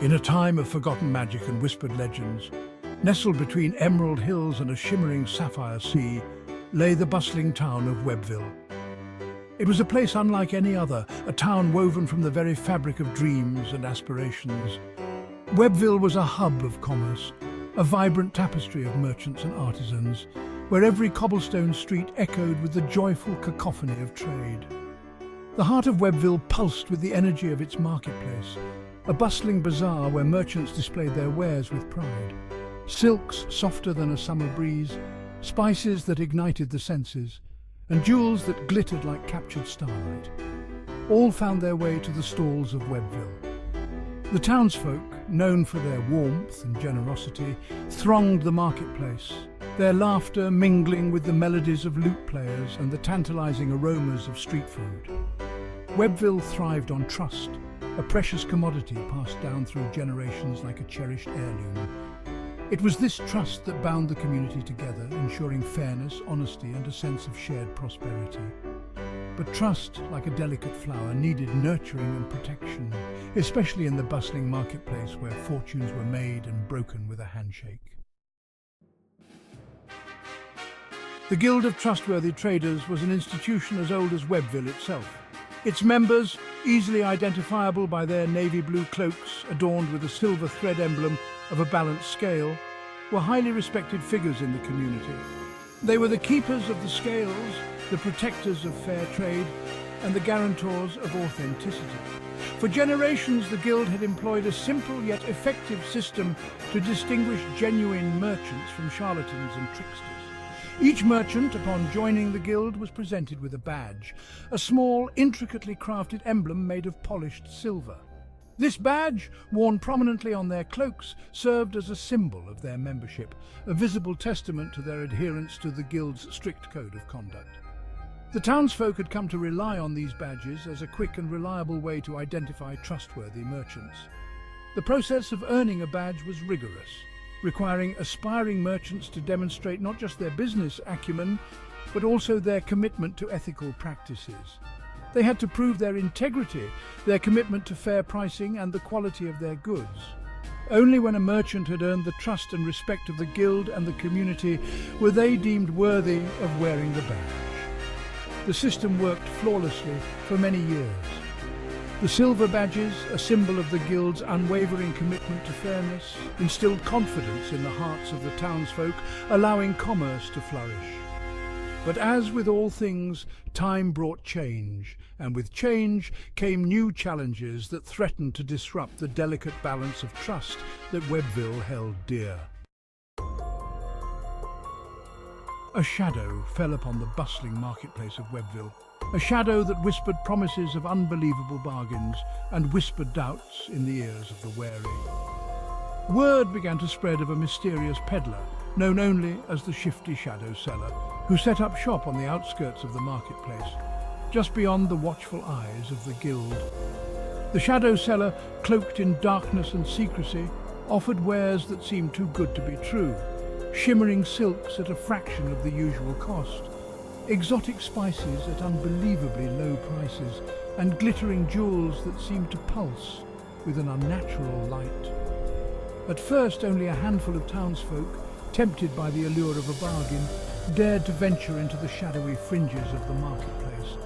In a time of forgotten magic and whispered legends, nestled between emerald hills and a shimmering sapphire sea, lay the bustling town of Webville. It was a place unlike any other, a town woven from the very fabric of dreams and aspirations. Webville was a hub of commerce, a vibrant tapestry of merchants and artisans, where every cobblestone street echoed with the joyful cacophony of trade. The heart of Webville pulsed with the energy of its marketplace, a bustling bazaar where merchants displayed their wares with pride. Silks softer than a summer breeze, spices that ignited the senses, and jewels that glittered like captured starlight, all found their way to the stalls of Webville. The townsfolk, known for their warmth and generosity, thronged the marketplace, their laughter mingling with the melodies of lute players and the tantalizing aromas of street food. Webville thrived on trust, a precious commodity passed down through generations like a cherished heirloom. It was this trust that bound the community together, ensuring fairness, honesty, and a sense of shared prosperity. But trust, like a delicate flower, needed nurturing and protection, especially in the bustling marketplace where fortunes were made and broken with a handshake. The Guild of Trustworthy Traders was an institution as old as Webville itself. Its members, easily identifiable by their navy blue cloaks adorned with a silver thread emblem of a balanced scale, were highly respected figures in the community. They were the keepers of the scales, the protectors of fair trade, and the guarantors of authenticity. For generations, the Guild had employed a simple yet effective system to distinguish genuine merchants from charlatans and tricksters. Each merchant, upon joining the Guild, was presented with a badge, a small, intricately crafted emblem made of polished silver. This badge, worn prominently on their cloaks, served as a symbol of their membership, a visible testament to their adherence to the Guild's strict code of conduct. The townsfolk had come to rely on these badges as a quick and reliable way to identify trustworthy merchants. The process of earning a badge was rigorous, requiring aspiring merchants to demonstrate not just their business acumen, but also their commitment to ethical practices. They had to prove their integrity, their commitment to fair pricing, and the quality of their goods. Only when a merchant had earned the trust and respect of the Guild and the community were they deemed worthy of wearing the badge. The system worked flawlessly for many years. The silver badges, a symbol of the Guild's unwavering commitment to fairness, instilled confidence in the hearts of the townsfolk, allowing commerce to flourish. But as with all things, time brought change, and with change came new challenges that threatened to disrupt the delicate balance of trust that Webville held dear. A shadow fell upon the bustling marketplace of Webville, a shadow that whispered promises of unbelievable bargains and whispered doubts in the ears of the wary. Word began to spread of a mysterious peddler, known only as the Shifty Shadow Seller, who set up shop on the outskirts of the marketplace, just beyond the watchful eyes of the Guild. The Shadow Seller, cloaked in darkness and secrecy, offered wares that seemed too good to be true, shimmering silks at a fraction of the usual cost, exotic spices at unbelievably low prices, and glittering jewels that seemed to pulse with an unnatural light. At first, only a handful of townsfolk, tempted by the allure of a bargain, dared to venture into the shadowy fringes of the marketplace.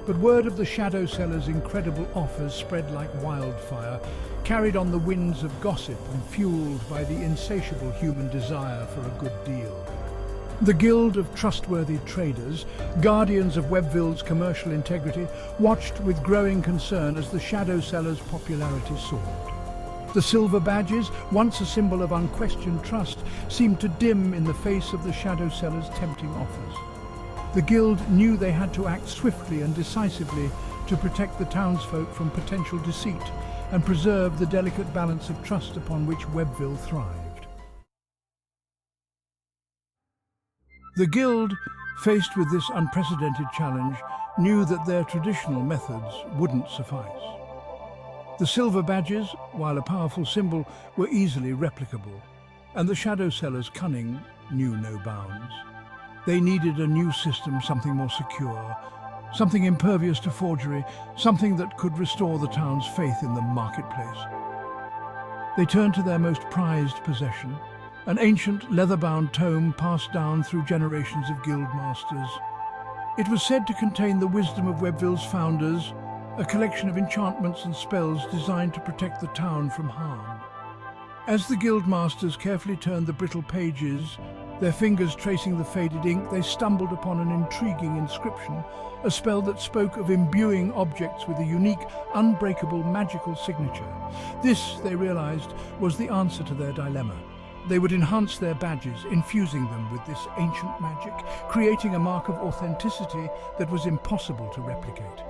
But word of the Shadow Seller's incredible offers spread like wildfire, carried on the winds of gossip and fueled by the insatiable human desire for a good deal. The Guild of Trustworthy Traders, guardians of Webville's commercial integrity, watched with growing concern as the Shadow Seller's popularity soared. The silver badges, once a symbol of unquestioned trust, seemed to dim in the face of the Shadow Seller's tempting offers. The Guild knew they had to act swiftly and decisively to protect the townsfolk from potential deceit and preserve the delicate balance of trust upon which Webville thrived. The Guild, faced with this unprecedented challenge, knew that their traditional methods wouldn't suffice. The silver badges, while a powerful symbol, were easily replicable, and the Shadow Seller's cunning knew no bounds. They needed a new system, something more secure, something impervious to forgery, something that could restore the town's faith in the marketplace. They turned to their most prized possession, an ancient leather-bound tome passed down through generations of guild masters. It was said to contain the wisdom of Webville's founders, a collection of enchantments and spells designed to protect the town from harm. As the guild masters carefully turned the brittle pages, their fingers tracing the faded ink, they stumbled upon an intriguing inscription, a spell that spoke of imbuing objects with a unique, unbreakable magical signature. This, they realized, was the answer to their dilemma. They would enhance their badges, infusing them with this ancient magic, creating a mark of authenticity that was impossible to replicate.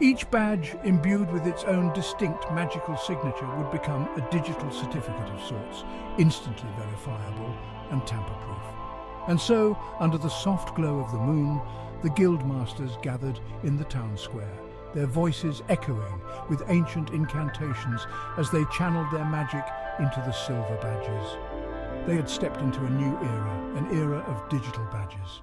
Each badge, imbued with its own distinct magical signature, would become a digital certificate of sorts, instantly verifiable and tamper-proof. And so, under the soft glow of the moon, the guild masters gathered in the town square, their voices echoing with ancient incantations as they channeled their magic into the silver badges. They had stepped into a new era, an era of digital badges.